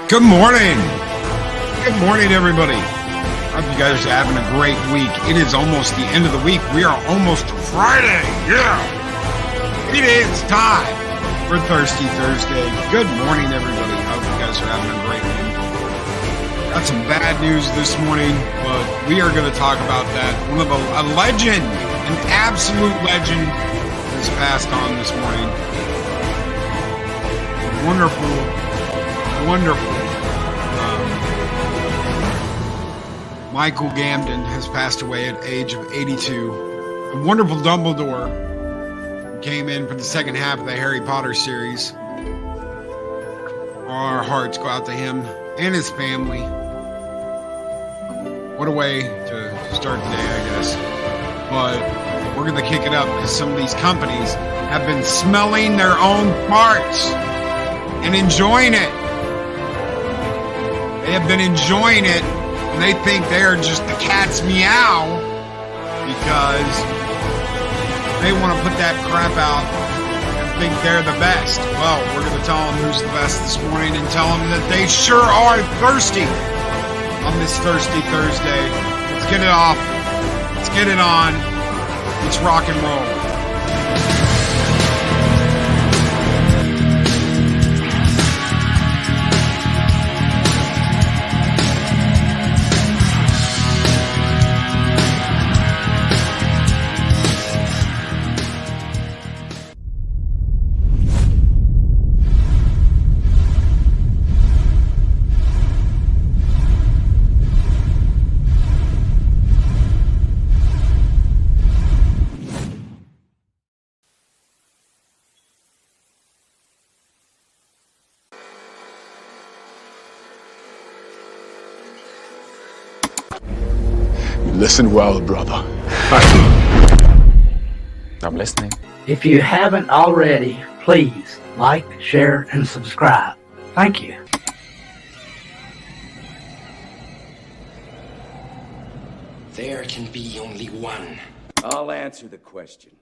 Good morning. Good morning, everybody. I hope you guys are having a great week. It is almost the end of the week. We are almost to Friday. Yeah. It is time for Thirsty Thursday. Good morning, everybody. I hope you guys are having a great week. Got some bad news this morning, but we are going to talk about that. A legend, an absolute legend has passed on this morning. Wonderful. Michael Gambon has passed away at the age of 82. A wonderful Dumbledore came in for the second half of the Harry Potter series. Our hearts go out to him and his family. What a way to start the day, I guess. But we're going to kick it up because some of these companies have been smelling their own farts and enjoying it. They have been enjoying it, and they think they are just the cat's meow because they want to put that crap out and think they're the best. Well, we're going to tell them who's the best this morning and tell them that they sure are thirsty on this Thirsty Thursday. Let's get it off. Let's get it on. Let's rock and roll. Listen well, brother. I'm listening. If you haven't already, please like, share, and subscribe. Thank you. There can be only one. I'll answer the question.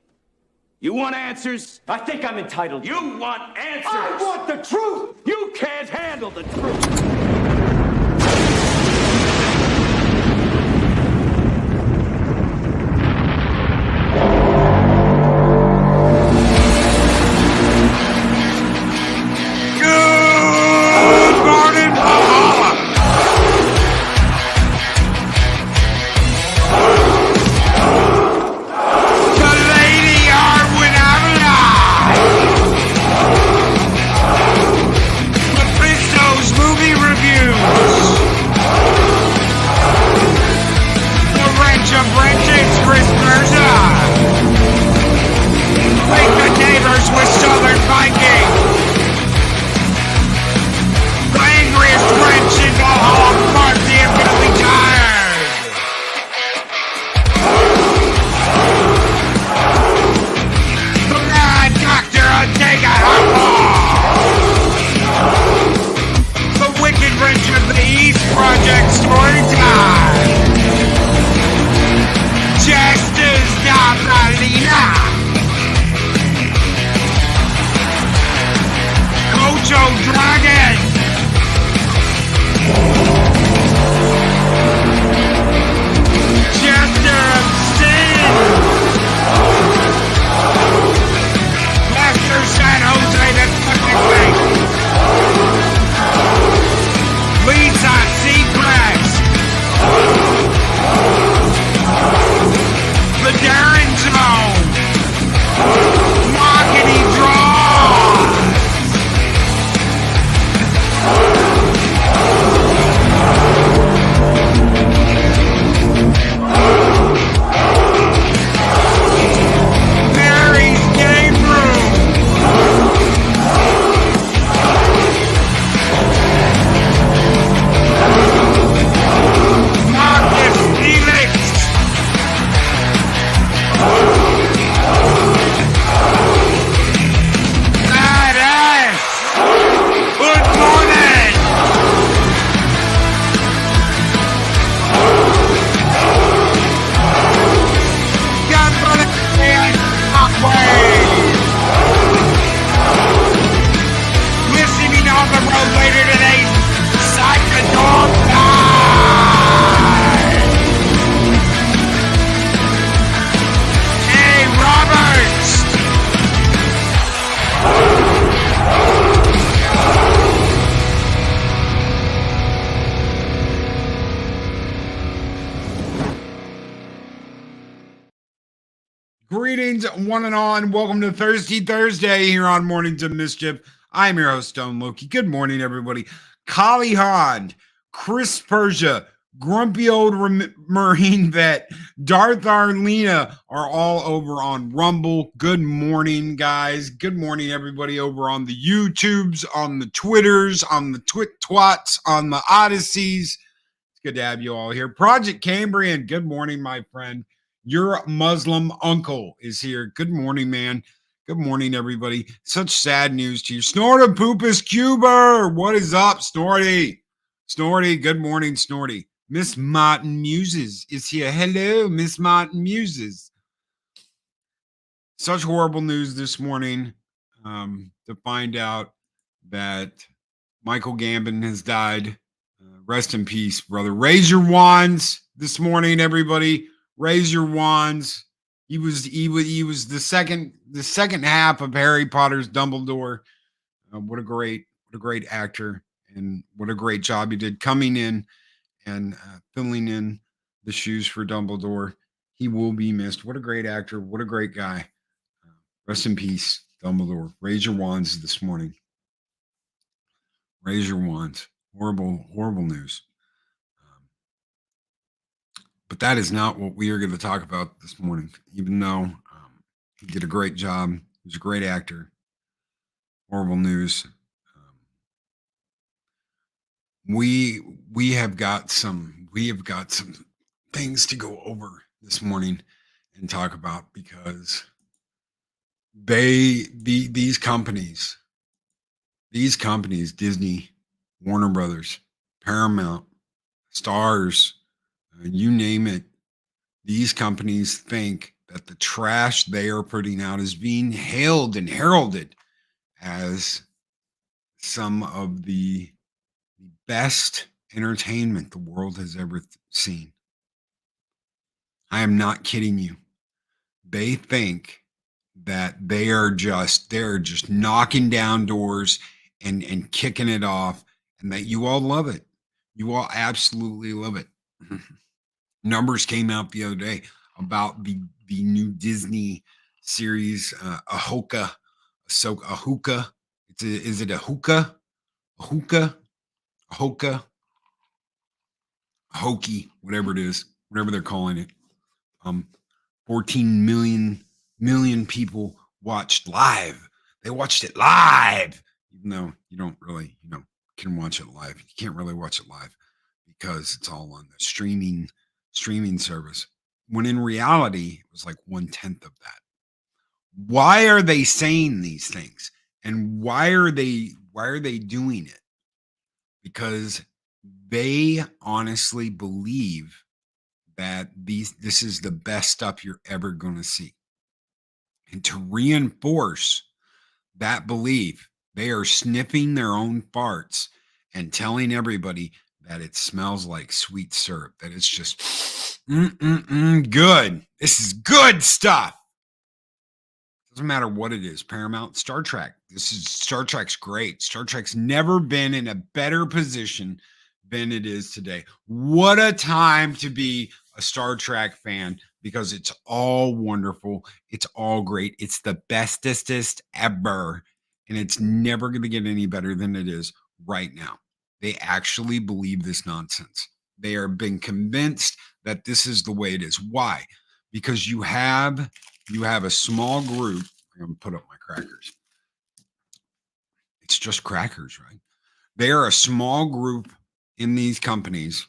You want answers? I think I'm entitled. You want answers? I want the truth! You can't handle the truth! With Southern Viking, the angriest wrench in Valhalla Viking, the infinitely tired. The mad doctor Ortega, the wicked wrench of the East Project story time. Justice Navalina. Ocho Dragon! Chester of Sin! Master San Jose, that's fucking great! Lisa Seacrest! The Darren Zone! Marketing Draw! Greetings, one and all, and welcome to Thirsty Thursday here on Mornings of Mischief. I'm your host, Stone Loki. Good morning, everybody. Kali Hond, Chris Persia, Grumpy Old Marine Vet, Darth Arlena are all over on Rumble. Good morning, guys. Good morning, everybody over on the YouTubes, on the Twitters, on the Twats, on the Odysseys. It's good to have you all here. Project Cambrian, good morning, my friend. Your Muslim uncle is here. Good morning, man. Good morning, everybody. Such sad news to you. Snorta Poopus Cuber. What is up, Snorty? Snorty, good morning, Snorty. Miss Martin Muses is here. Hello, Miss Martin Muses. Such horrible news this morning to find out that Michael Gambon has died. Rest in peace, brother. Raise your wands this morning, everybody. Raise your wands. He was the second half of Harry Potter's Dumbledore. What a great actor, and what a great job he did coming in and filling in the shoes for Dumbledore. He will be missed. What a great actor. What a great guy. Rest in peace, Dumbledore. Raise your wands this morning. Raise your wands. Horrible news. But that is not what we are going to talk about this morning, even though he did a great job. He was a great actor. Horrible news. We have got some things to go over this morning and talk about, because these companies, Disney, Warner Brothers, Paramount, Stars, you name it, these companies think that the trash they are putting out is being hailed and heralded as some of the best entertainment the world has ever seen. I am not kidding you. They think that they're just knocking down doors and kicking it off, and that you all love it. You all absolutely love it. Numbers came out the other day about the new Disney series, Ahsoka. Is it Ahsoka? Ahsoka? Hokey, whatever it is, whatever they're calling it. 14 million people watched live. They watched it live, even though you don't really, can watch it live. You can't really watch it live because it's all on the streaming service, when in reality it was like 1/10 of that. Why are they saying these things, and why are they doing it? Because they honestly believe that this is the best stuff you're ever going to see. And to reinforce that belief, they are sniffing their own farts and telling everybody that it smells like sweet syrup, that it's just good. This is good stuff. Doesn't matter what it is. Paramount, Star Trek. Star Trek's great. Star Trek's never been in a better position than it is today. What a time to be a Star Trek fan, because it's all wonderful. It's all great. It's the bestest ever. And it's never going to get any better than it is right now. They actually believe this nonsense. They are being convinced that this is the way it is. Why? Because you have a small group. I'm going to put up my crackers. It's just crackers, right? They are a small group in these companies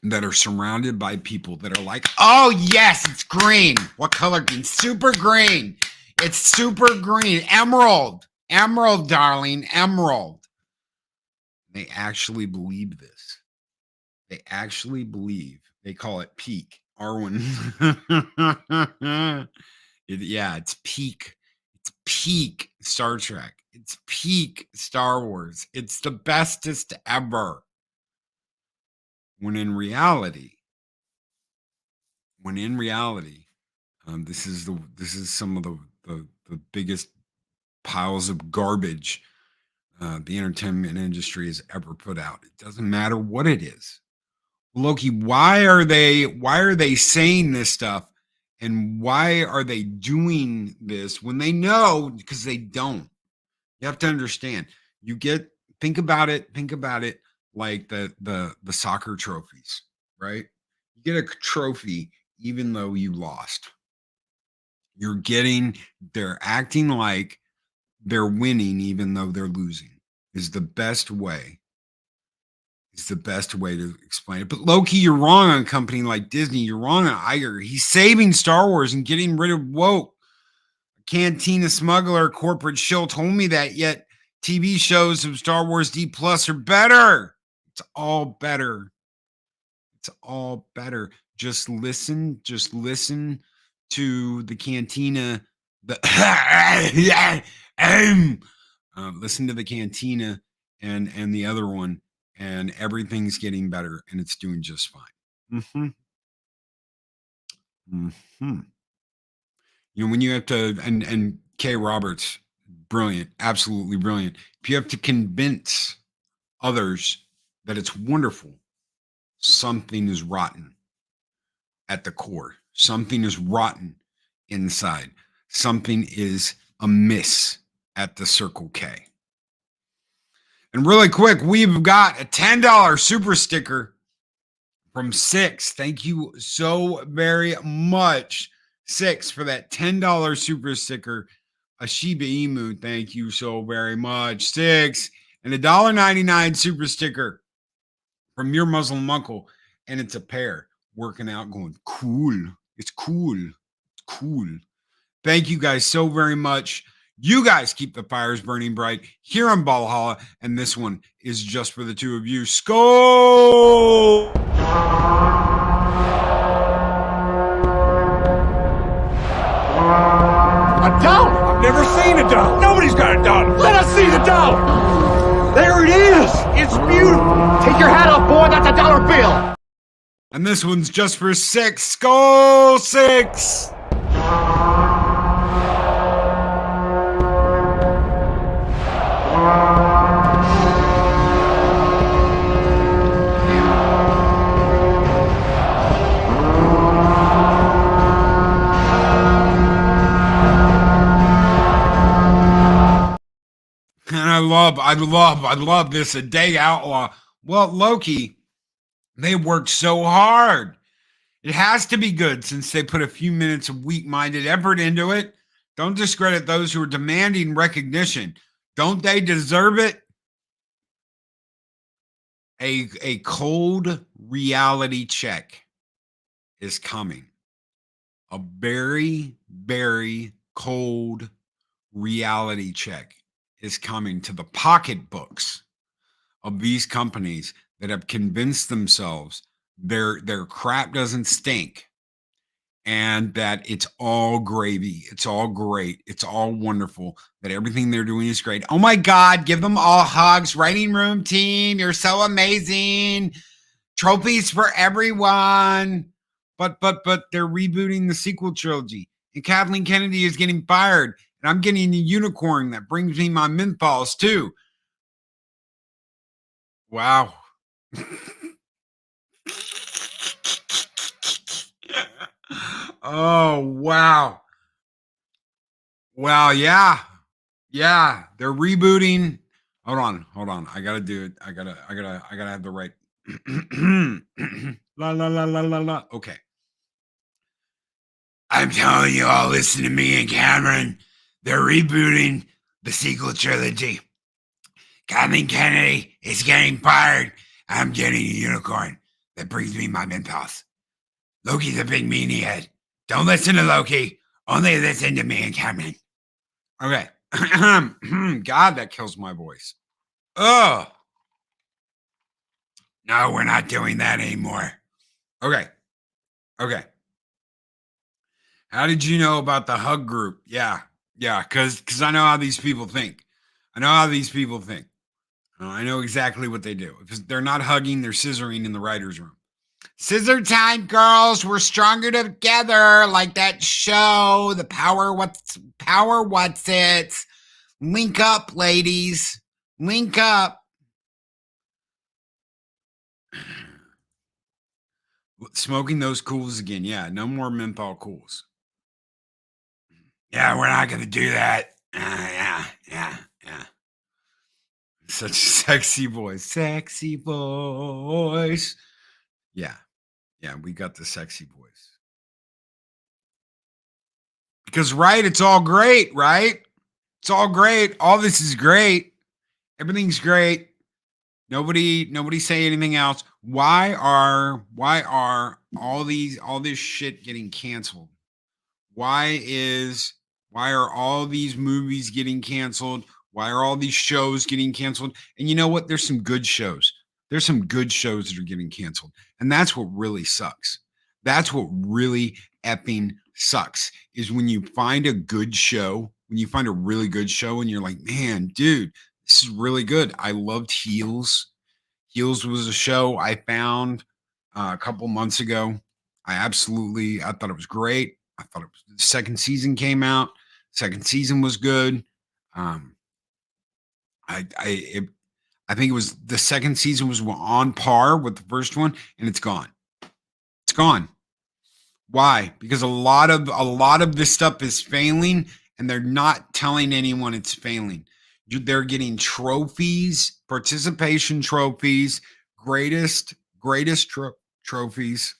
that are surrounded by people that are like, oh, yes, it's green. What color green? Super green. It's super green. Emerald, darling, emerald. They actually believe this. They actually believe. They call it peak. Arwen. It's peak. It's peak Star Trek. It's peak Star Wars. It's the bestest ever. When in reality, this is some of the biggest piles of garbage the entertainment industry has ever put out. It doesn't matter what it is. Loki, why are they saying this stuff And why are they doing this when they know? Because they don't. You have to understand. Think about it like the soccer trophies, right? You get a trophy even though you lost. They're acting like they're winning even though they're losing is the best way to explain it. But Loki, you're wrong on a company like Disney. You're wrong on Iger. He's saving Star Wars and getting rid of woke. Cantina smuggler corporate shill told me that, yet TV shows of Star Wars D Plus are better. It's all better. It's all better. Just listen to the Cantina. Listen to the Cantina and the other one, and everything's getting better, and it's doing just fine. When you have to, and Kay Roberts, brilliant, absolutely brilliant. If you have to convince others that it's wonderful, something is rotten at the core. Something is rotten inside. Something is amiss at the Circle K. And really quick, we've got a $10 super sticker from Six. Thank you so very much, Six, for that $10 super sticker. A Shiba Inu, thank you so very much, Six. And a $1.99 super sticker from your Muslim uncle. And it's a pair working out going, cool. It's cool. It's cool. Thank you guys so very much. You guys keep the fires burning bright here in Valhalla. And this one is just for the two of you. Skull! A dollar? I've never seen a dollar. Nobody's got a dollar. Let us see the dollar. There it is. It's beautiful. Take your hat off, boy. That's a dollar bill. And this one's just for Six. Skull Six! And I love this. A day outlaw. Well, Loki, they worked so hard. It has to be good since they put a few minutes of weak-minded effort into it. Don't discredit those who are demanding recognition. Don't they deserve it? A cold reality check is coming. A very, very cold reality check is coming to the pocketbooks of these companies that have convinced themselves their crap doesn't stink and that it's all gravy, it's all great, it's all wonderful, that everything they're doing is great. Oh my God, give them all hugs. Writing room team, you're so amazing. Trophies for everyone. But they're rebooting the sequel trilogy. And Kathleen Kennedy is getting fired. And I'm getting a unicorn that brings me my menthols too. Wow. Oh, wow. Wow, yeah. Yeah, they're rebooting. Hold on. I gotta do it. I gotta have the right. La la la la la la. Okay. I'm telling you all, listen to me and Cameron. They're rebooting the sequel trilogy. Kathleen Kennedy is getting fired. I'm getting a unicorn that brings me my menthols. Loki's a big meanie head. Don't listen to Loki. Only listen to me and Cameron. Okay. God, that kills my voice. Oh. No, we're not doing that anymore. Okay. How did you know about the hug group? Yeah, because I know how these people think. I know exactly what they do. If they're not hugging, they're scissoring in the writer's room. Scissor time, girls. We're stronger together, like that show, The Power What's It. Link up, ladies. Link up. Smoking those cools again. Yeah, no more menthol cools. Yeah, we're not going to do that. Yeah. Such a sexy voice. Sexy voice. Yeah, we got the sexy voice. Because, right, it's all great, right? It's all great. All this is great. Everything's great. Nobody say anything else. Why are all this shit getting canceled? Why are all these movies getting canceled? Why are all these shows getting canceled? And you know what? There's some good shows. There's some good shows that are getting canceled. And that's what really sucks. That's what really effing sucks is when you find a good show, when you find a really good show and you're like, man, dude, this is really good. I loved Heels. Heels was a show I found a couple months ago. I thought it was great. I thought the second season came out. Second season was good. I think it was the second season was on par with the first one, and it's gone. It's gone. Why? Because a lot of this stuff is failing, and they're not telling anyone it's failing. They're getting trophies, participation trophies, greatest trophies,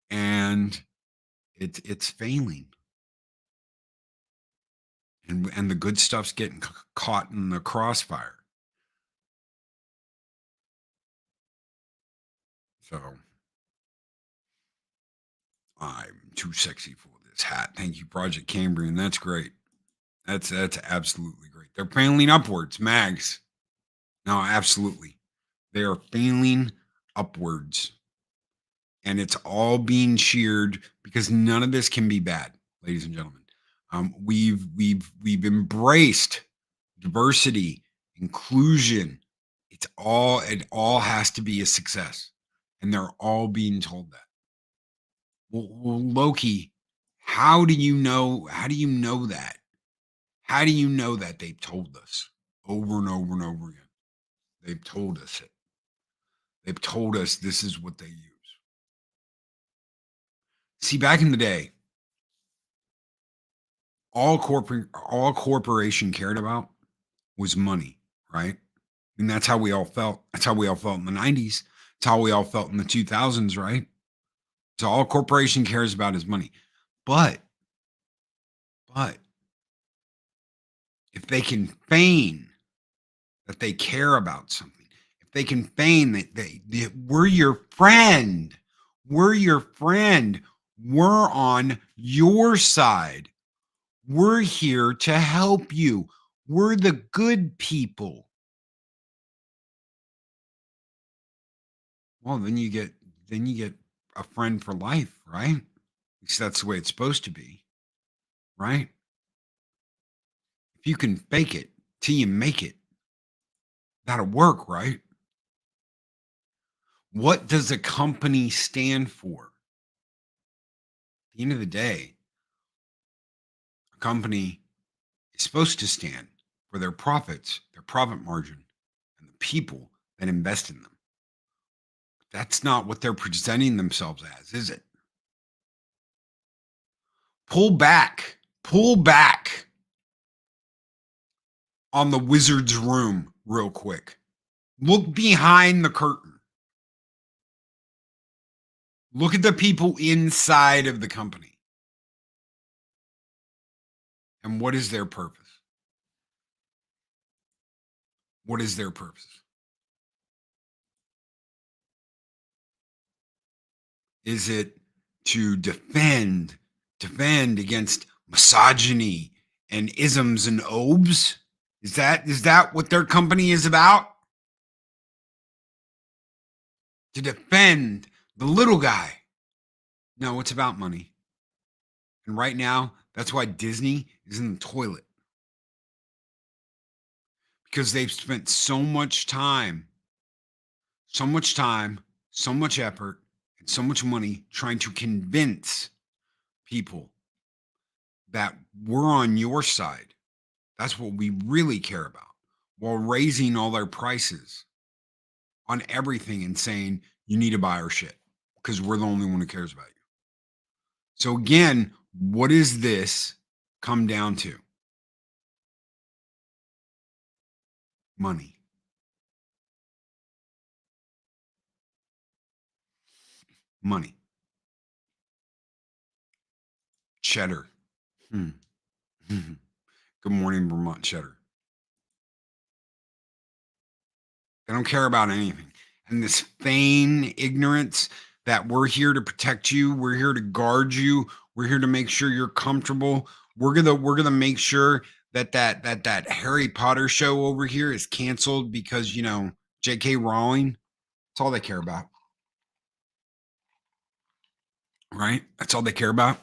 and it's failing. And the good stuff's getting caught in the crossfire. So I'm too sexy for this hat. Thank you, Project Cambrian. That's great. That's absolutely great. They're failing upwards, mags. No, absolutely. They are failing upwards. And it's all being cheered because none of this can be bad, ladies and gentlemen. We've embraced diversity, inclusion. It all has to be a success, and they're all being told that. Well, Loki, how do you know? How do you know that? How do you know that they've told us over and over and over again? They've told us it. They've told us this is what they use. See, back in the day, all corporation cared about was money, right? And that's how we all felt. That's how we all felt in the 90s. It's how we all felt in the 2000s, right? So all corporation cares about is money. But if they can feign that they care about something, if they can feign that we're your friend, we're on your side. We're here to help you. We're the good people. Well, then you get a friend for life, right? At least that's the way it's supposed to be, right? If you can fake it till you make it, that'll work, right? What does a company stand for? At the end of the day, a company is supposed to stand for their profits, their profit margin, and the people that invest in them. That's not what they're presenting themselves as, is it? Pull back on the wizard's room real quick. Look behind the curtain. Look at the people inside of the company. And what is their purpose? What is their purpose? Is it to defend against misogyny and isms and obes? Is that what their company is about? To defend the little guy? No, it's about money. And right now, that's why Disney is in the toilet. Because they've spent so much time, so much effort, and so much money trying to convince people that we're on your side. That's what we really care about, while raising all their prices on everything and saying you need to buy our shit because we're the only one who cares about you. So again, What does this come down to? Money. Money. Cheddar. Good morning, Vermont cheddar. They don't care about anything. And this feigned ignorance that we're here to protect you, we're here to guard you, we're here to make sure you're comfortable. We're gonna make sure that Harry Potter show over here is canceled because J.K. Rowling. That's all they care about. Right? That's all they care about.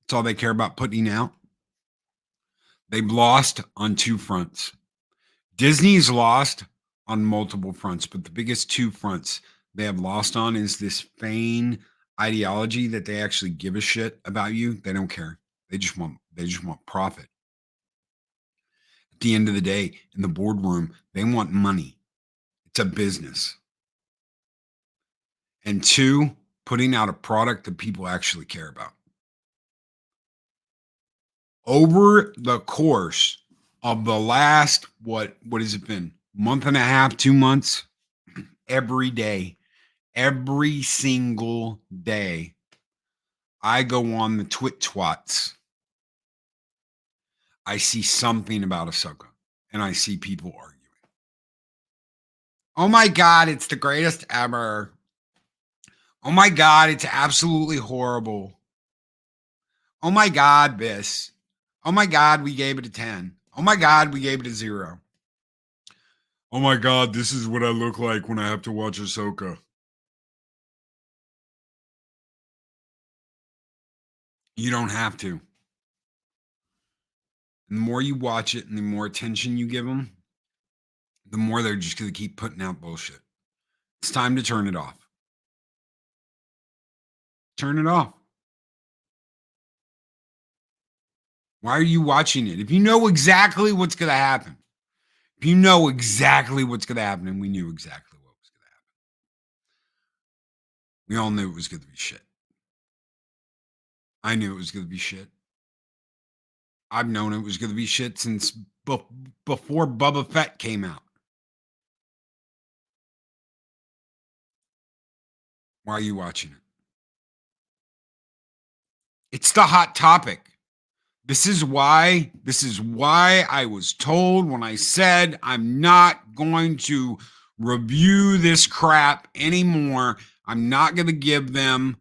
That's all they care about putting out. They've lost on two fronts. Disney's lost on multiple fronts, but the biggest two fronts they have lost on is this feigned ideology that they actually give a shit about you. They don't care. They just want profit. At the end of the day, in the boardroom, they want money. It's a business. And two, putting out a product that people actually care about. Over the course of the last, what has it been? Month and a half, 2 months, every day, every single day, I go on the twats. I see something about Ahsoka, and I see people arguing. Oh my God, it's the greatest ever. Oh my God, it's absolutely horrible. Oh my God, Biss. Oh my God, we gave it a 10. Oh my God, we gave it a 0. Oh my God, this is what I look like when I have to watch Ahsoka. You don't have to. And the more you watch it and the more attention you give them, the more they're just going to keep putting out bullshit. It's time to turn it off. Turn it off. Why are you watching it? If you know exactly what's going to happen, and we knew exactly what was going to happen, we all knew it was going to be shit. I knew it was going to be shit. I've known it was going to be shit since before Boba Fett came out. Why are you watching it? It's the hot topic. This is why I was told when I said I'm not going to review this crap anymore. I'm not going to give them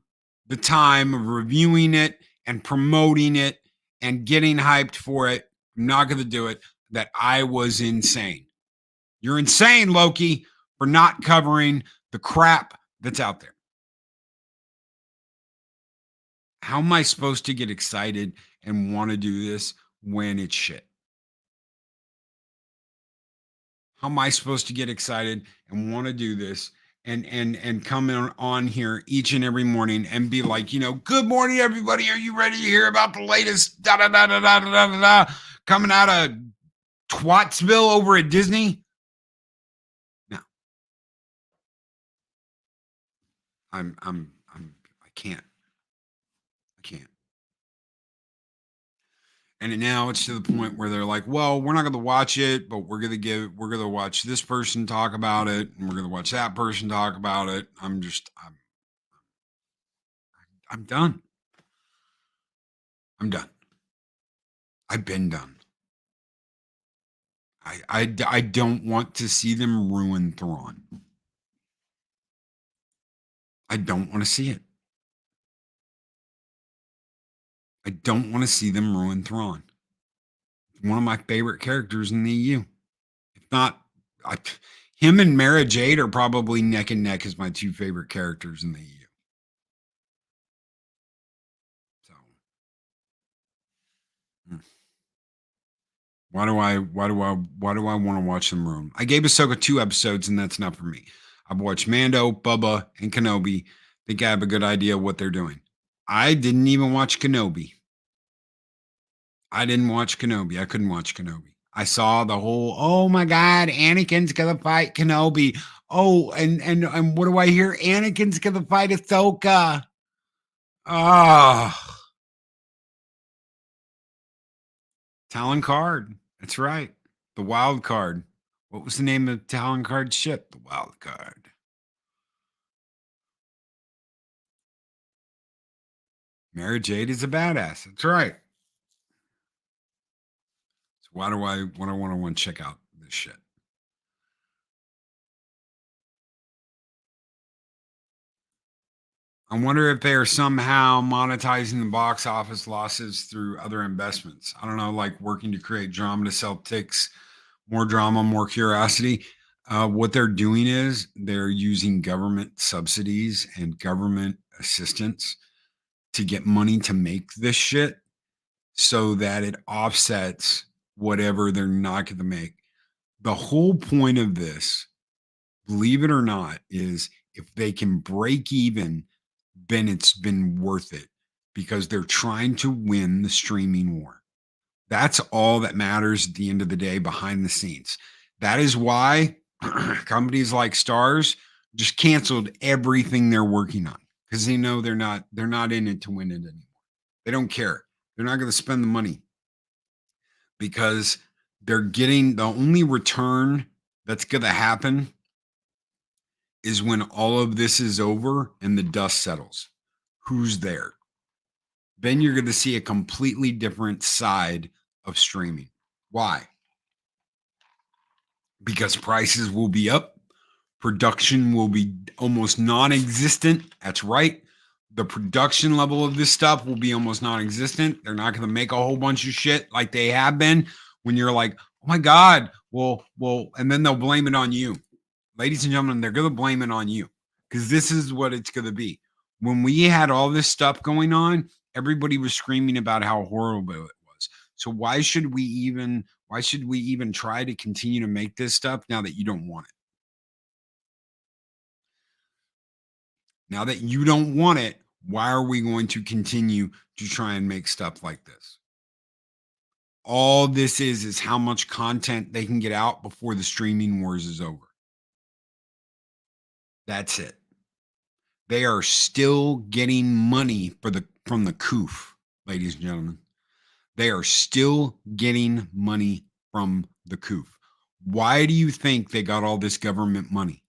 the time of reviewing it and promoting it and getting hyped for it. I'm not going to do it. That I was insane. You're insane, Loki, for not covering the crap that's out there. How am I supposed to get excited and want to do this when it's shit? How am I supposed to get excited and want to do this and come on here each and every morning and be like, good morning, everybody. Are you ready to hear about the latest coming out of Twatsville over at Disney? No. I can't. I can't. And now it's to the point where they're like, well, we're not going to watch it, but we're going to watch this person talk about it, and we're going to watch that person talk about it. I'm done. I'm done. I've been done. I don't want to see them ruin Thrawn. I don't want to see it. I don't want to see them ruin Thrawn. One of my favorite characters in the EU. If not, him and Mara Jade are probably neck and neck as my two favorite characters in the EU. So, why do I want to watch them ruin? I gave Ahsoka 2 episodes, and that's not for me. I've watched Mando, Bubba, and Kenobi. Think I have a good idea of what they're doing. I didn't even watch Kenobi. I didn't watch Kenobi. I couldn't watch Kenobi. I saw the whole, oh my God, Anakin's gonna fight Kenobi. Oh, and what do I hear? Anakin's gonna fight Ahsoka. Ah, Talon card. That's right. The wild card. What was the name of the Talon card ship? The wild card. Mary Jade is a badass. That's right. So why do I want to check out this shit? I wonder if they are somehow monetizing the box office losses through other investments. I don't know, like working to create drama to sell ticks, more drama, more curiosity. What they're doing is they're using government subsidies and government assistance to get money to make this shit so that it offsets whatever they're not going to make. The whole point of this, believe it or not, is if they can break even, then it's been worth it because they're trying to win the streaming war. That's all that matters at the end of the day behind the scenes. That is why companies like Stars just canceled everything they're working on because they know they're not in it to win it anymore. They don't care. They're not going to spend the money because they're getting the only return that's going to happen is when all of this is over and the dust settles. Who's there? Then you're going to see a completely different side of streaming. Why? Because prices will be up, production will be almost non-existent. That's right. The production level of this stuff will be almost non-existent. They're not going to make a whole bunch of shit like they have been when you're like, oh my God, well, and then they'll blame it on you. Ladies and gentlemen, they're going to blame it on you because this is what it's going to be. When we had all this stuff going on, everybody was screaming about how horrible it was. So why should we even try to continue to make this stuff now that you don't want it? Now that you don't want it, why are we going to continue to try and make stuff like this? All this is how much content they can get out before the streaming wars is over. That's it. They are still getting money from the coof, ladies and gentlemen. They are still getting money from the coof. Why do you think they got all this government money?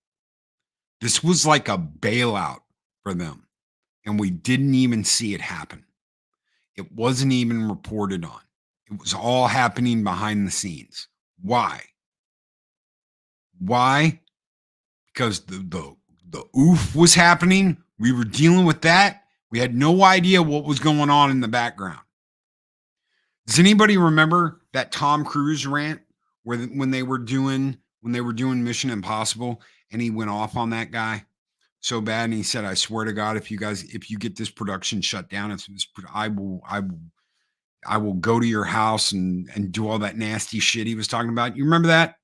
This was like a bailout for them, and we didn't even see it happen. It wasn't even reported on. It was all happening behind the scenes. Why? Why? Because the oof was happening. We were dealing with that. We had no idea what was going on in the background. Does anybody remember that Tom Cruise rant where when they were doing Mission Impossible and he went off on that guy so bad and he said, "I swear to God, if you get this production shut down, I will go to your house and do all that nasty shit he was talking about." You remember that?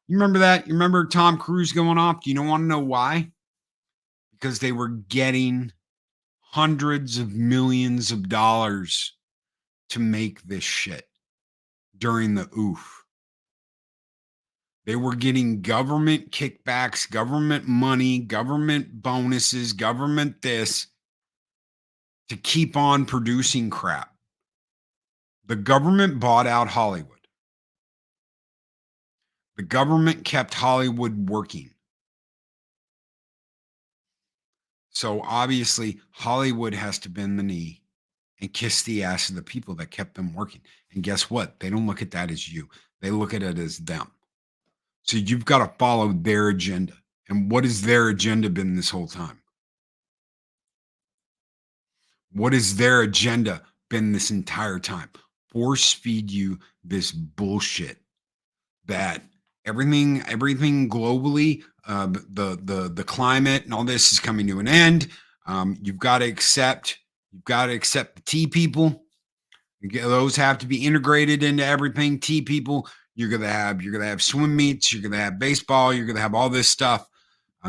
You remember that? You remember Tom Cruise going off? Do you want to know why? Because they were getting hundreds of millions of dollars to make this shit during the oof. They were getting government kickbacks, government money, government bonuses, government this to keep on producing crap. The government bought out Hollywood. The government kept Hollywood working. So obviously, Hollywood has to bend the knee and kiss the ass of the people that kept them working. And guess what? They don't look at that as you. They look at it as them. So you've got to follow their agenda. And what has their agenda been this whole time? What has their agenda been this entire time? Force feed you this bullshit that everything globally, the climate and all this is coming to an end. You've got to accept the tea people. Those have to be integrated into everything. Tea people. You're gonna have swim meets. You're gonna have baseball. You're gonna have all this stuff.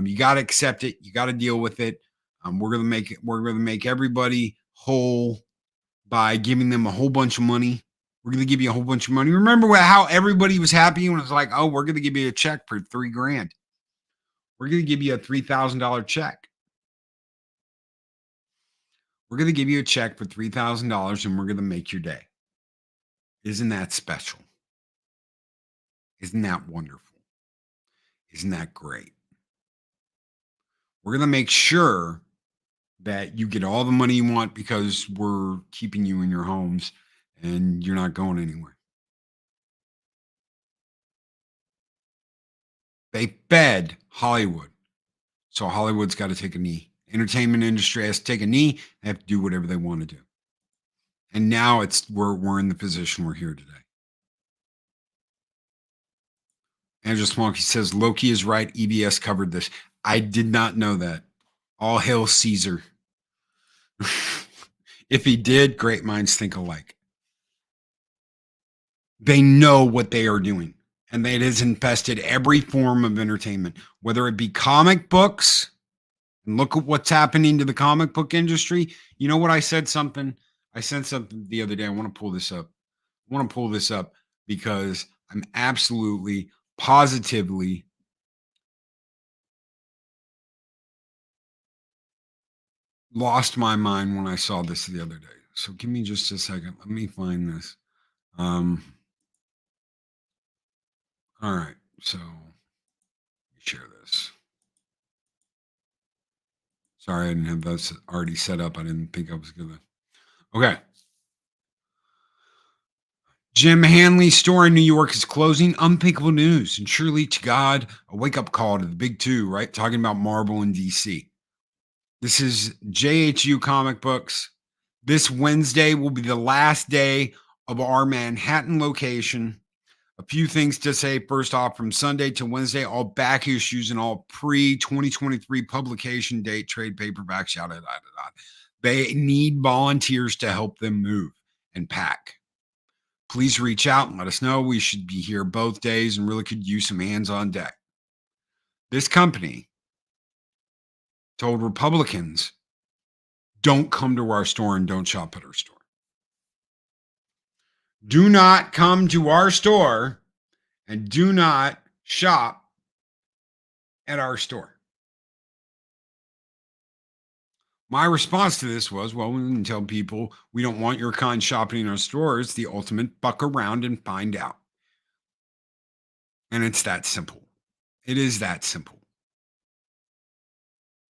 You got to accept it. You got to deal with it. We're gonna make everybody whole by giving them a whole bunch of money. We're gonna give you a whole bunch of money. Remember how everybody was happy when it was like, oh, we're gonna give you a check for $3,000. We're gonna give you a $3,000 check. We're gonna give you a check for $3,000 and we're gonna make your day. Isn't that special? Isn't that wonderful? Isn't that great? We're going to make sure that you get all the money you want because we're keeping you in your homes and you're not going anywhere. They fed Hollywood. So Hollywood's got to take a knee. Entertainment industry has to take a knee. They have to do whatever they want to do. And now we're in the position we're here today. Andrew Smonkey says Loki is right. EBS covered this. I did not know that. All hail Caesar. If he did, great minds think alike. They know what they are doing, and it has infested every form of entertainment, whether it be comic books. And look at what's happening to the comic book industry. You know what? I said something the other day. I want to pull this up because I'm absolutely, positively lost my mind when I saw this the other day. So give me just a second. Let me find this. All right. So let me share this. Sorry, I didn't have that already set up. I didn't think I was going to. Okay. Jim Hanley's store in New York is closing. Unthinkable news. And surely to God, a wake-up call to the big two, right? Talking about Marvel and DC. This is JHU Comic Books. This Wednesday will be the last day of our Manhattan location. A few things to say. First off, from Sunday to Wednesday, all back issues and all pre-2023 publication date trade paperbacks, yada, yada, yada. They need volunteers to help them move and pack. Please reach out and let us know. We should be here both days and really could use some hands on deck. This company told Republicans, don't come to our store and don't shop at our store. Do not come to our store and do not shop at our store. My response to this was, well, we can tell people we don't want your kind shopping in our store. It's the ultimate fuck around and find out. And it's that simple. It is that simple.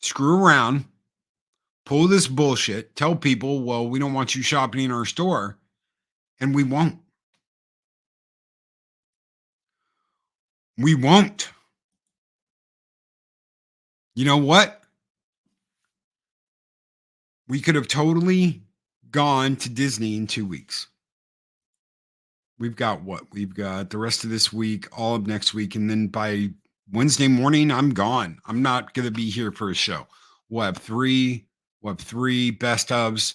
Screw around, pull this bullshit, tell people, well, we don't want you shopping in our store, and we won't. We won't. You know what? We could have totally gone to Disney in 2 weeks. We've got what? We've got the rest of this week, all of next week, and then by Wednesday morning, I'm gone. I'm not going to be here for a show. We'll have three best ofs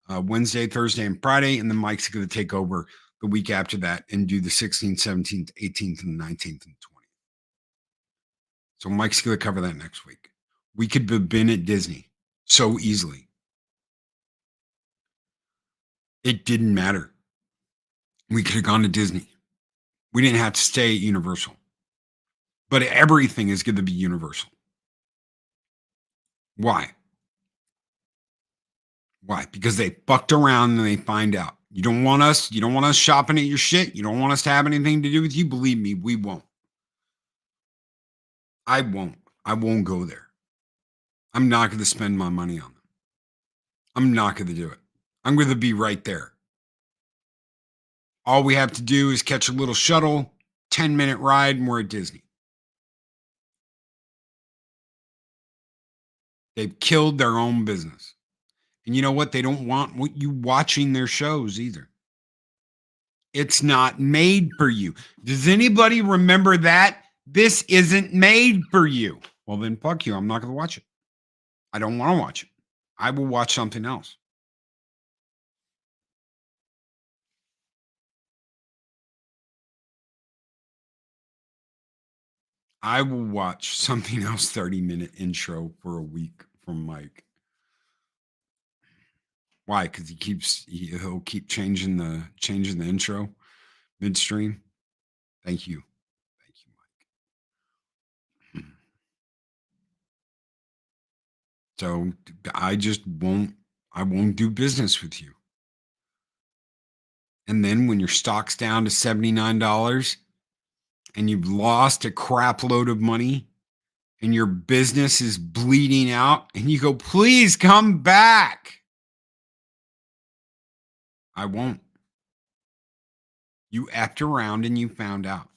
Wednesday, Thursday, and Friday, and then Mike's going to take over the week after that and do the 16th, 17th, 18th, and 19th, and 20th. So Mike's going to cover that next week. We could have been at Disney so easily. It didn't matter. We could have gone to Disney. We didn't have to stay at Universal. But everything is going to be Universal. Why? Why? Because they fucked around and they find out. You don't want us shopping at your shit. You don't want us to have anything to do with you. Believe me, we won't. I won't go there. I'm not going to spend my money on them. I'm not going to do it. I'm going to be right there. All we have to do is catch a little shuttle, 10-minute ride, and we're at Disney. They've killed their own business. And you know what? They don't want you watching their shows either. It's not made for you. Does anybody remember that? This isn't made for you. Well, then fuck you. I'm not going to watch it. I don't want to watch it. I will watch something else. I will watch something else 30-minute intro for a week from Mike. Why? Because he'll keep changing the intro midstream. Thank you, Mike. So I won't do business with you. And then when your stock's down to $79 and you've lost a crap load of money and your business is bleeding out and you go, please come back. I won't. You effed around and you found out.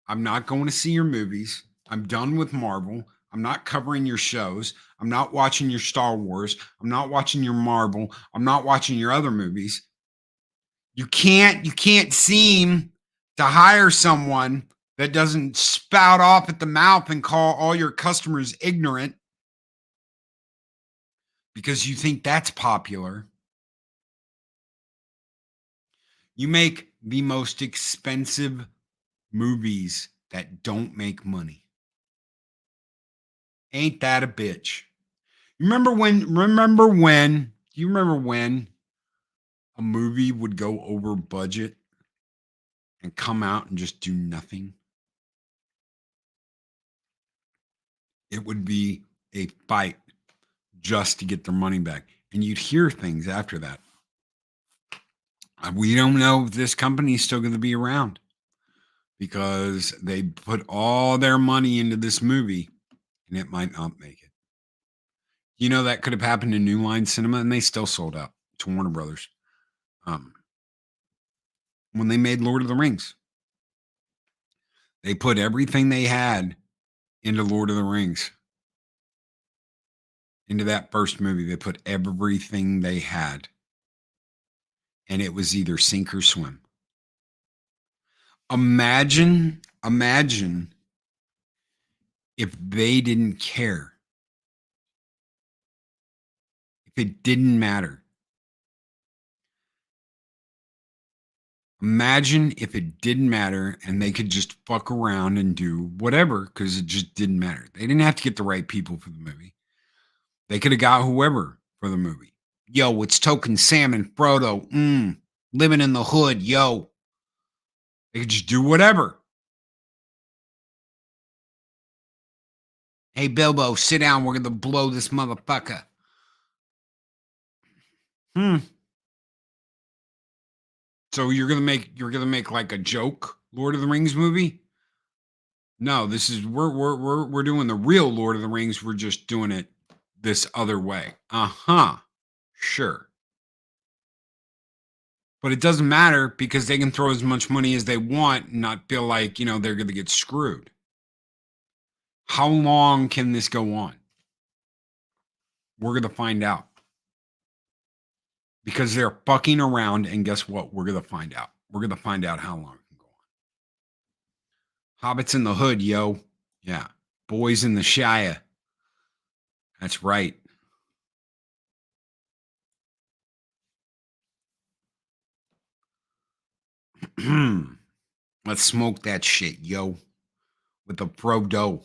I'm not going to see your movies. I'm done with Marvel. I'm not covering your shows. I'm not watching your Star Wars. I'm not watching your Marvel. I'm not watching your other movies. You can't seem to hire someone that doesn't spout off at the mouth and call all your customers ignorant because you think that's popular. You make the most expensive movies that don't make money. Ain't that a bitch? You remember when a movie would go over budget and come out and just do nothing? It would be a fight just to get their money back. And you'd hear things after that. We don't know if this company is still going to be around because they put all their money into this movie and it might not make it. You know, that could have happened to New Line Cinema and they still sold out to Warner Brothers. When they made Lord of the Rings, they put everything they had into Lord of the Rings. Into that first movie, they put everything they had. And it was either sink or swim. Imagine if they didn't care. If it didn't matter. Imagine if it didn't matter and they could just fuck around and do whatever because it just didn't matter. They didn't have to get the right people for the movie. They could have got whoever for the movie. Yo, it's Token Sam and Frodo. Living in the hood, yo. They could just do whatever. Hey, Bilbo, sit down. We're going to blow this motherfucker. So you're gonna make like a joke Lord of the Rings movie? No, this is we're doing the real Lord of the Rings. We're just doing it this other way. Sure. But it doesn't matter because they can throw as much money as they want and not feel like, they're gonna get screwed. How long can this go on? We're gonna find out. Because they're fucking around, and guess what? We're going to find out. We're going to find out how long it can go on. Hobbits in the hood, yo. Yeah. Boys in the Shire. That's right. Let's smoke that shit, yo. With the Frodo.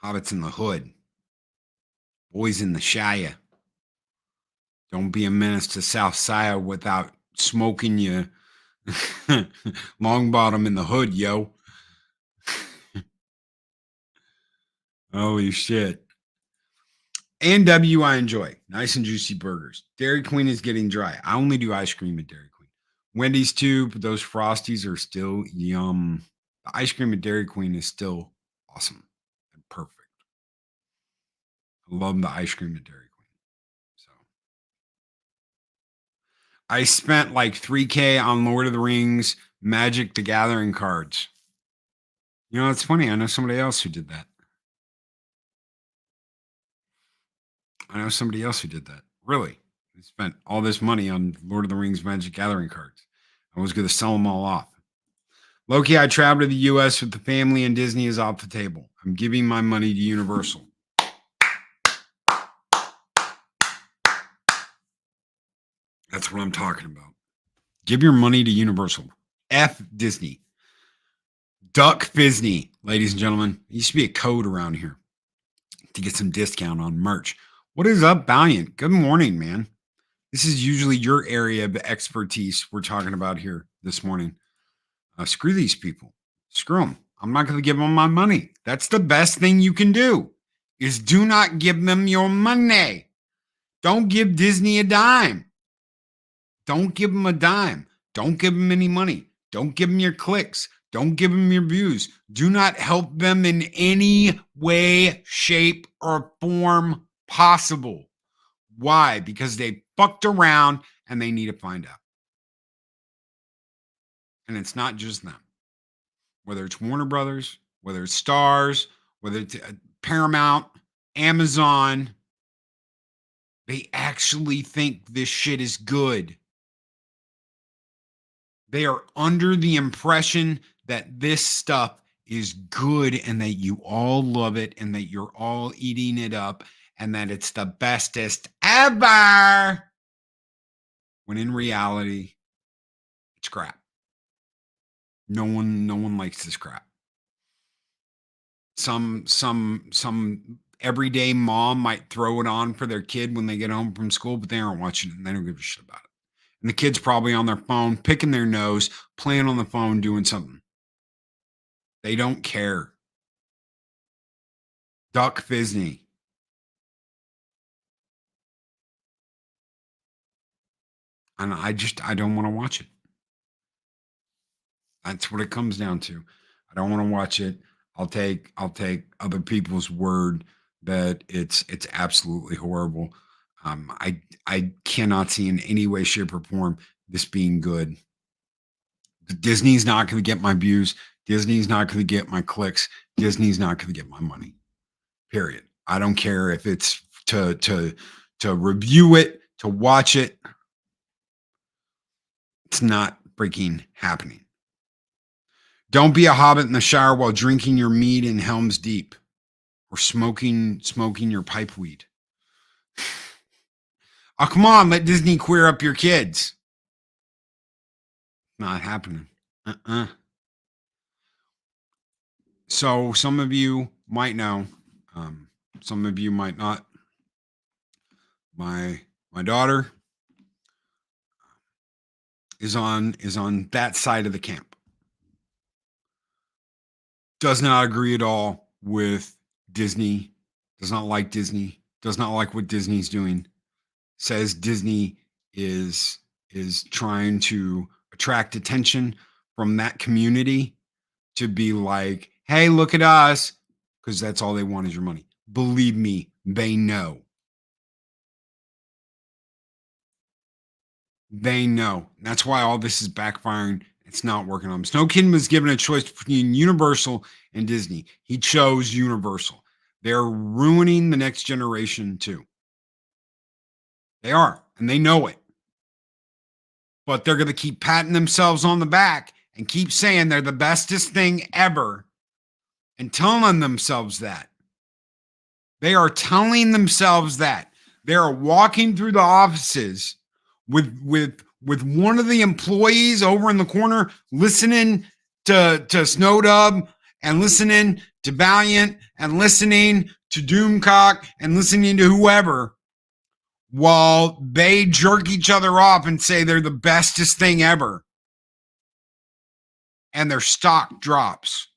Hobbits in the hood. Boys in the Shire. Don't be a menace to South Sire without smoking you. Long bottom in the hood, yo. Holy shit. A&W I enjoy. Nice and juicy burgers. Dairy Queen is getting dry. I only do ice cream at Dairy Queen. Wendy's too, but those Frosties are still yum. The ice cream at Dairy Queen is still awesome and perfect. I love the ice cream at Dairy Queen. So I spent like $3,000 on Lord of the Rings Magic the Gathering cards. It's funny. I know somebody else who did that. Really? They spent all this money on Lord of the Rings Magic Gathering cards. I was going to sell them all off. Loki, I traveled to the U.S. with the family and Disney is off the table. I'm giving my money to Universal. That's what I'm talking about. Give your money to Universal. F Disney. Duck Fisney, ladies and gentlemen. It used to be a code around here to get some discount on merch. What is up, Valiant? Good morning, man. This is usually your area of expertise we're talking about here this morning. Screw these people. Screw them. I'm not going to give them my money. That's the best thing you can do. is do not give them your money. Don't give Disney a dime. Don't give them a dime. Don't give them any money. Don't give them your clicks. Don't give them your views. Do not help them in any way, shape, or form possible. Why? Because they fucked around and they need to find out. And it's not just them. Whether it's Warner Brothers, whether it's Stars, whether it's Paramount, Amazon, they actually think this shit is good. They are under the impression that this stuff is good and that you all love it and that you're all eating it up and that it's the bestest ever. When in reality, it's crap. No one likes this crap. Some everyday mom might throw it on for their kid when they get home from school, but they aren't watching it and they don't give a shit about it. And the kid's probably on their phone, picking their nose, playing on the phone, doing something. They don't care. Duck Disney. And I don't want to watch it. That's what it comes down to. I don't want to watch it. I'll take other people's word that it's absolutely horrible. I cannot see in any way, shape, or form this being good. Disney's not going to get my views. Disney's not going to get my clicks. Disney's not going to get my money. Period. I don't care if it's to review it, to watch it. It's not freaking happening. Don't be a hobbit in the shower while drinking your mead in Helm's Deep or smoking your pipe weed. Oh, come on, let Disney queer up your kids. Not happening. So some of you might know, some of you might not. My daughter is on that side of the camp. Does not agree at all with Disney. Does not like Disney. Does not like what Disney's doing. Says Disney is trying to attract attention from that community to be like, hey, look at us, because that's all they want is your money. Believe me, they know. They know. That's why all this is backfiring. It's not working on them. Snow Kid was given a choice between Universal and Disney. He chose Universal. They're ruining the next generation too. They are, and they know it. But they're going to keep patting themselves on the back and keep saying they're the bestest thing ever and telling themselves that. They are telling themselves that. They are walking through the offices with one of the employees over in the corner listening to Snowdub and listening to Valiant and listening to Doomcock and listening to whoever while they jerk each other off and say they're the bestest thing ever. And their stock drops.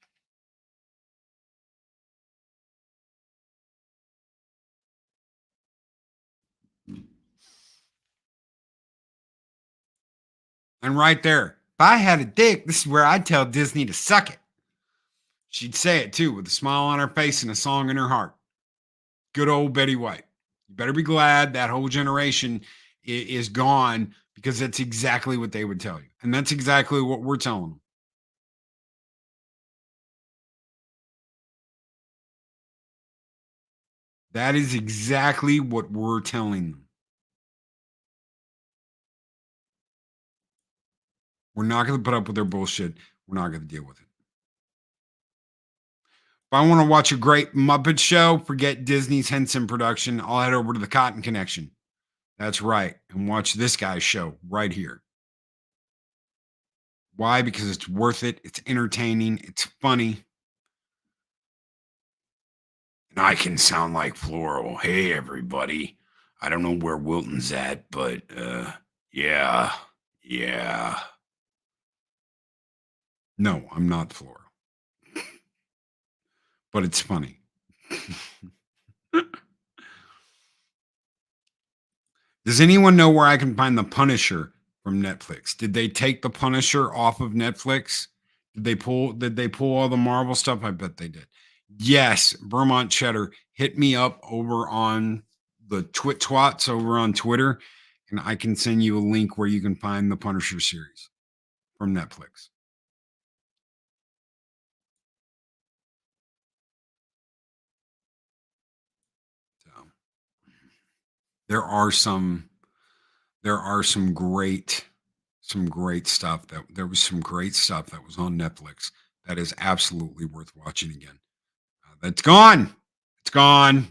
And right there, if I had a dick, this is where I'd tell Disney to suck it. She'd say it too, with a smile on her face and a song in her heart. Good old Betty White. You better be glad that whole generation is gone, because that's exactly what they would tell you. And that's exactly what we're telling them. That is exactly what we're telling them. We're not going to put up with their bullshit. We're not going to deal with it. If I want to watch a great Muppet show, forget Disney's Henson production. I'll head over to the Cotton Connection. That's right. And watch this guy's show right here. Why? Because it's worth it. It's entertaining. It's funny. And I can sound like Floral. Hey, everybody. I don't know where Wilton's at, but yeah. No, I'm not Floral. But it's funny. Does anyone know where I can find The Punisher from Netflix? Did they take The Punisher off of Netflix? Did they pull all the Marvel stuff? I bet they did. Yes, Vermont Cheddar, hit me up over on the Twats over on Twitter, and I can send you a link where you can find the Punisher series from Netflix. So there are some great stuff there was some great stuff that was on Netflix that is absolutely worth watching again. That's gone. It's gone.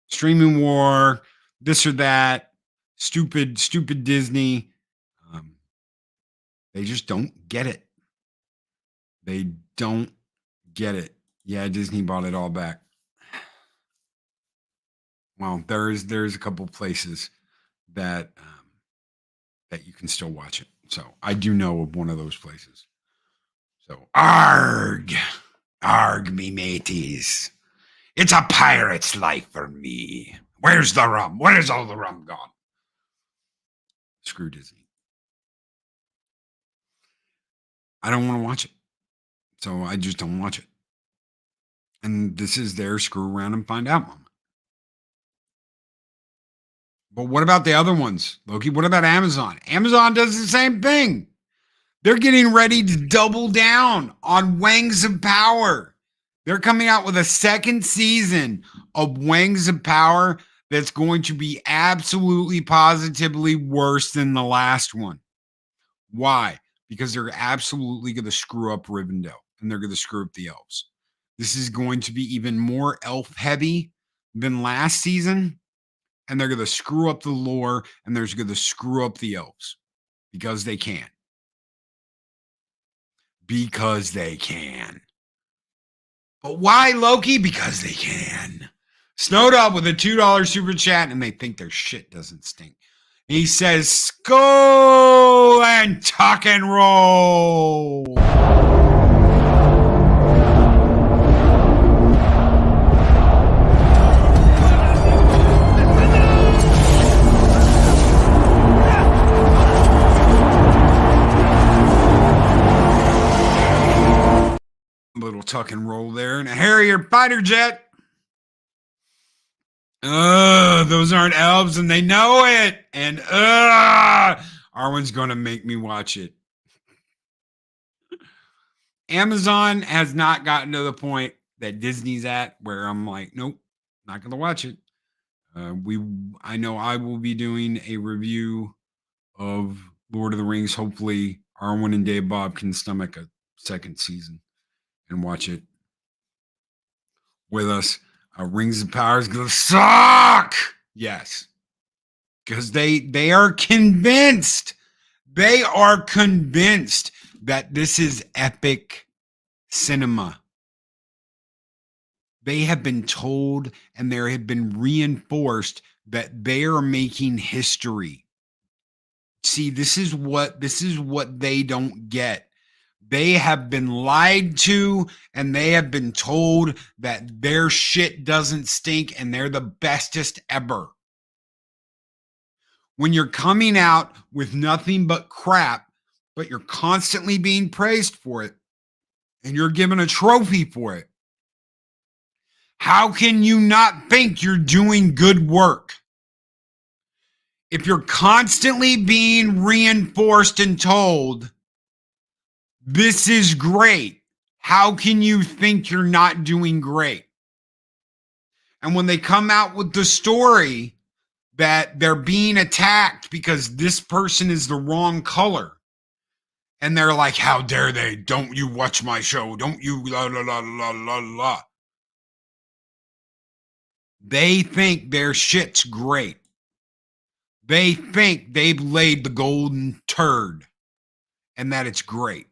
Streaming war, this or that, stupid Disney. They just don't get it. They don't get it. Yeah, Disney bought it all back. Well, there's a couple places that that you can still watch it. So I do know of one of those places. So arg, me mateys. It's a pirate's life for me. Where's the rum? Where's all the rum gone? Screw Disney. I don't want to watch it. So I just don't watch it. And this is their screw around and find out moment. But what about the other ones, Loki? What about Amazon? Amazon does the same thing. They're getting ready to double down on Wings of Power. They're coming out with a second season of Wings of Power that's going to be absolutely positively worse than the last one. Why? Because they're absolutely going to screw up Rivendell and they're going to screw up the elves. This is going to be even more elf heavy than last season. And they're going to screw up the lore and they're going to screw up the elves because they can. Because they can. But why, Loki? Because they can. Snowed up with a $2 super chat and they think their shit doesn't stink. He says, "Skull and tuck and roll." Little tuck and roll there, and a Harrier fighter jet. Those aren't elves, and they know it. And Arwen's gonna make me watch it. Amazon has not gotten to the point that Disney's at where I'm like, nope, not gonna watch it. I know I will be doing a review of Lord of the Rings. Hopefully, Arwen and Dave Bob can stomach a second season and watch it with us. Rings of Power is gonna suck. Yes, because they are convinced. They are convinced that this is epic cinema. They have been told and there have been reinforced that they are making history. See, this is what they don't get. They have been lied to and they have been told that their shit doesn't stink and they're the bestest ever. When you're coming out with nothing but crap, but you're constantly being praised for it and you're given a trophy for it, how can you not think you're doing good work? If you're constantly being reinforced and told, this is great, how can you think you're not doing great? And when they come out with the story that they're being attacked because this person is the wrong color, and they're like, how dare they? Don't you watch my show? Don't you la la la la la la. They think their shit's great. They think they've laid the golden turd and that it's great.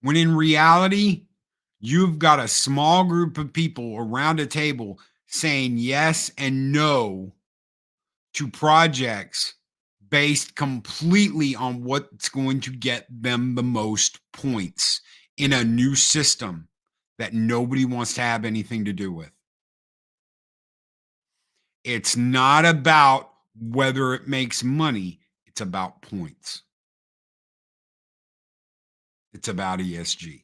When in reality, you've got a small group of people around a table saying yes and no to projects based completely on what's going to get them the most points in a new system that nobody wants to have anything to do with. It's not about whether it makes money. It's about points. It's about ESG.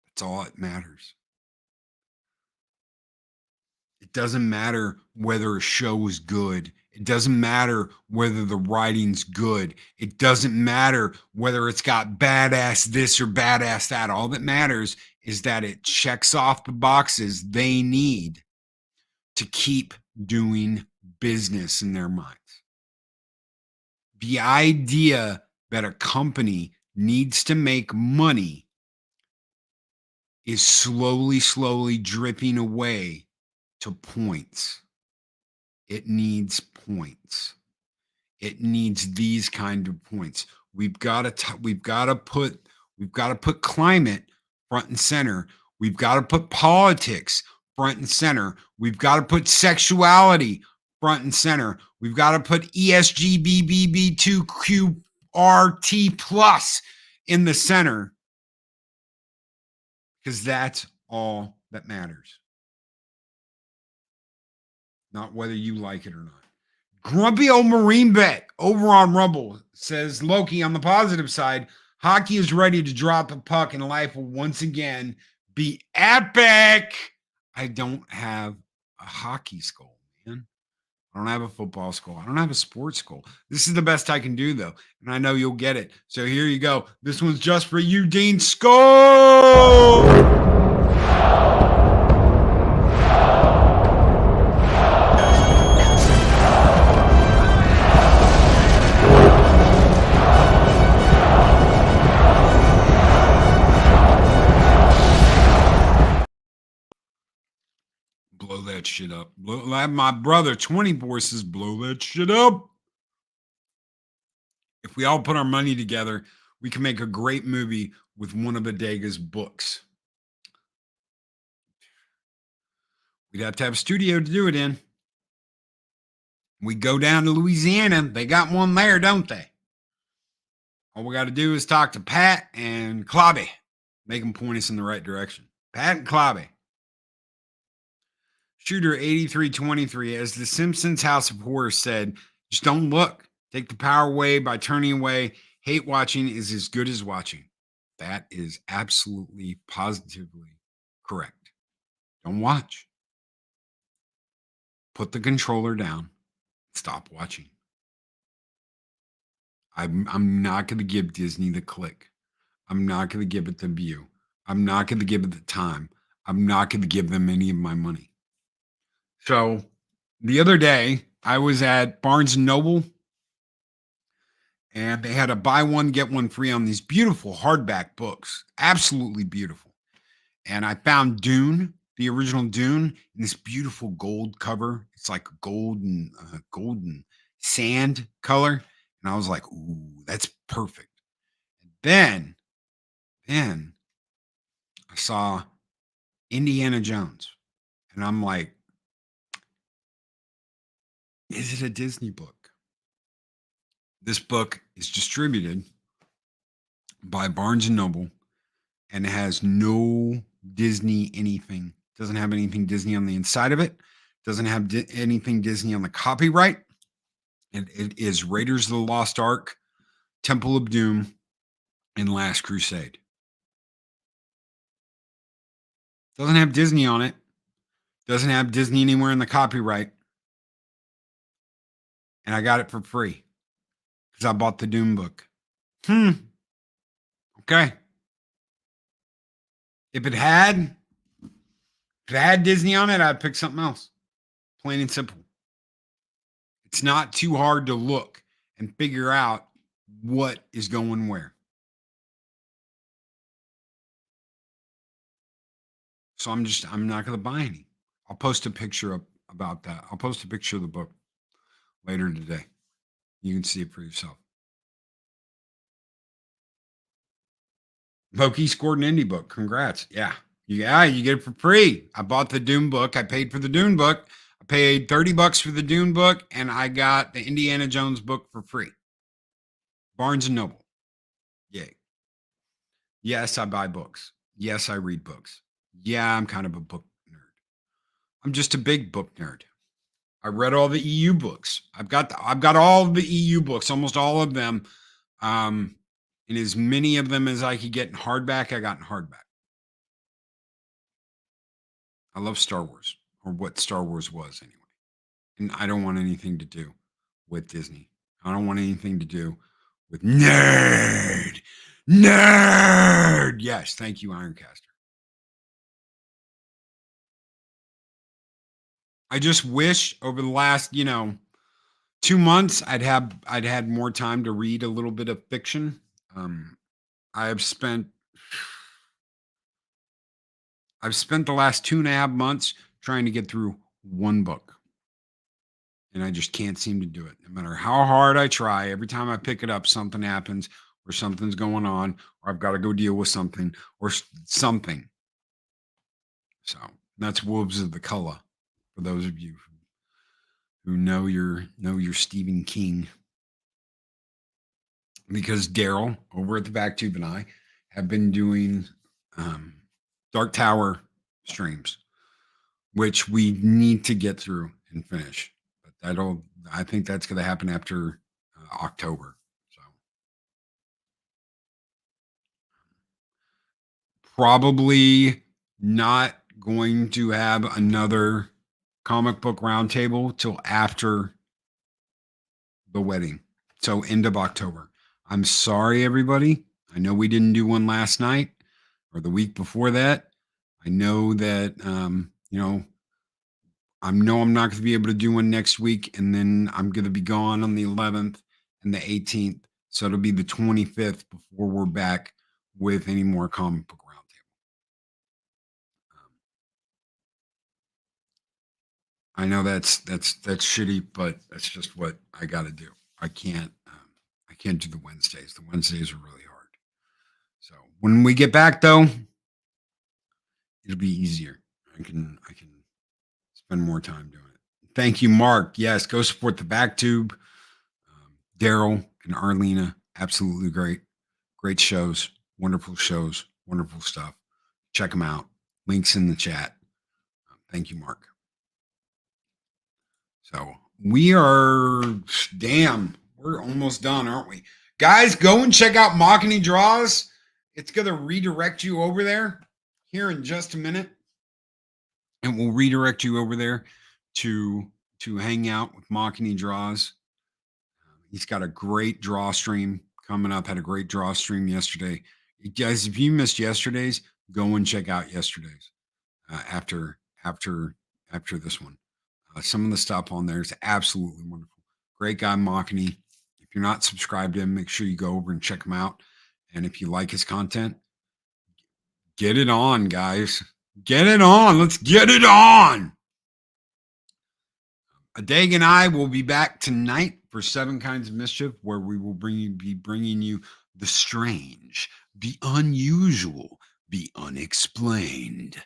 That's all that matters. It doesn't matter whether a show is good. It doesn't matter whether the writing's good. It doesn't matter whether it's got badass this or badass that. All that matters is that it checks off the boxes they need to keep doing business in their minds. The idea that a company needs to make money is slowly dripping away to points. It needs points. It needs these kind of points. We've got to put climate front and center. We've got to put politics front and center. We've got to put sexuality front and center. We've got to put ESG BBB2QRT plus in the center, because that's all that matters. Not whether you like it or not. Grumpy old Marine Bet over on Rumble says, Loki, on the positive side, hockey is ready to drop a puck and life will once again be epic. I don't have a hockey skull, man. I don't have a football skull. I don't have a sports skull. This is the best I can do, though. And I know you'll get it. So here you go. This one's just for you, Dean Skull. Blow that shit up. My brother 24 says, blow that shit up. If we all put our money together, we can make a great movie with one of Bodega's books. We'd have to have a studio to do it in. We go down to Louisiana. They got one there, don't they? All we got to do is talk to Pat and Clobby. Make them point us in the right direction. Pat and Clobby. Shooter 8323, as the Simpsons House of Horrors said, just don't look. Take the power away by turning away. Hate watching is as good as watching. That is absolutely, positively correct. Don't watch. Put the controller down. Stop watching. I'm not going to give Disney the click. I'm not going to give it the view. I'm not going to give it the time. I'm not going to give them any of my money. So the other day, I was at Barnes & Noble, and they had a buy one, get one free on these beautiful hardback books. Absolutely beautiful. And I found Dune, the original Dune, in this beautiful gold cover. It's like a golden sand color. And I was like, ooh, that's perfect. And then I saw Indiana Jones. And I'm like, is it a Disney book? This book is distributed by Barnes & Noble, and it has no Disney anything. Doesn't have anything Disney on the inside of it. Doesn't have anything Disney on the copyright. And it is Raiders of the Lost Ark, Temple of Doom, and Last Crusade. Doesn't have Disney on it. Doesn't have Disney anywhere in the copyright. And I got it for free because I bought the Doom book. Okay. If it had Disney on it, I'd pick something else. Plain and simple. It's not too hard to look and figure out what is going where. So I'm not going to buy any. I'll post a picture about that. I'll post a picture of the book later today. You can see it for yourself. Loki scored an indie book. Congrats. Yeah, you get it for free. I bought the Dune book. I paid for the Dune book. I paid $30 for the Dune book, and I got the Indiana Jones book for free. Barnes & Noble. Yay. Yes, I buy books. Yes, I read books. Yeah, I'm kind of a book nerd. I'm just a big book nerd. I read all the EU books. I've got all the EU books, almost all of them. And as many of them as I could get in hardback, I got in hardback. I love Star Wars, or what Star Wars was anyway. And I don't want anything to do with Disney. I don't want anything to do with nerd. Yes, thank you, Ironcaster. I just wish over the last, 2 months I'd had more time to read a little bit of fiction. I've spent the last 2.5 months trying to get through one book. And I just can't seem to do it. No matter how hard I try, every time I pick it up, something happens or something's going on, or I've got to go deal with something or something. So that's Wolves of the Color. For those of you who know your Stephen King. Because Daryl over at the Backtube and I have been doing Dark Tower streams, which we need to get through and finish. But I think that's going to happen after October. So probably not going to have another comic book roundtable till after the wedding. So end of October. I'm sorry, everybody. I know we didn't do one last night or the week before that. I know that, I know I'm not going to be able to do one next week. And then I'm going to be gone on the 11th and the 18th. So it'll be the 25th before we're back with any more comic book roundtable. I know that's shitty, but that's just what I got to do. I can't do the Wednesdays. The Wednesdays are really hard. So when we get back, though, it'll be easier. I can spend more time doing it. Thank you, Mark. Yes, go support the Backtube. Daryl and Arlena, absolutely great shows, wonderful stuff. Check them out. Links in the chat. Thank you, Mark. So we're almost done, aren't we? Guys, go and check out Machiny Draws. It's going to redirect you over there here in just a minute. And we'll redirect you over there to hang out with Machiny Draws. He's got a great draw stream coming up. Had a great draw stream yesterday. Guys, if you missed yesterday's, go and check out yesterday's after this one. Some of the stuff on there is absolutely wonderful. Great guy, Machiny. If you're not subscribed to him, make sure you go over and check him out. And if you like his content, get it on, guys. Get it on. Let's get it on. Adeg and I will be back tonight for 7 Kinds of Mischief, where we will be bringing you the strange, the unusual, the unexplained.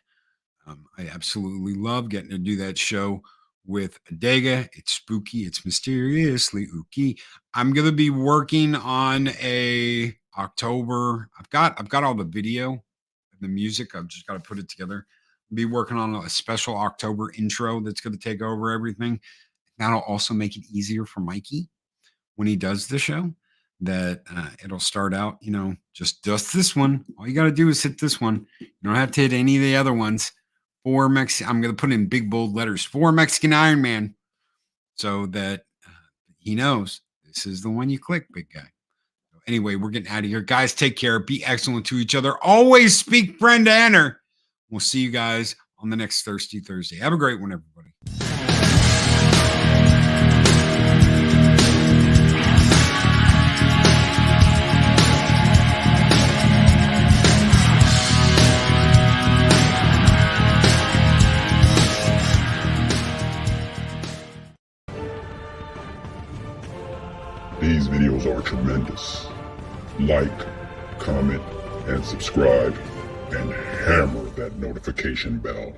I absolutely love getting to do that show with Adega. It's spooky. It's mysteriously ooky. I'm going to be working on a October. I've got all the video and the music. I've just got to put it together. I'll be working on a special October intro that's going to take over everything. That'll also make it easier for Mikey when he does the show, that it'll start out, just this one. All you got to do is hit this one. You don't have to hit any of the other ones. I'm going to put in big bold letters, for Mexican Iron Man, so that he knows this is the one you click, big guy. So anyway, we're getting out of here. Guys, take care. Be excellent to each other. Always speak friend to honor. We'll see you guys on the next Thirsty Thursday. Have a great one, everybody. These videos are tremendous. Like, comment, and subscribe, and hammer that notification bell.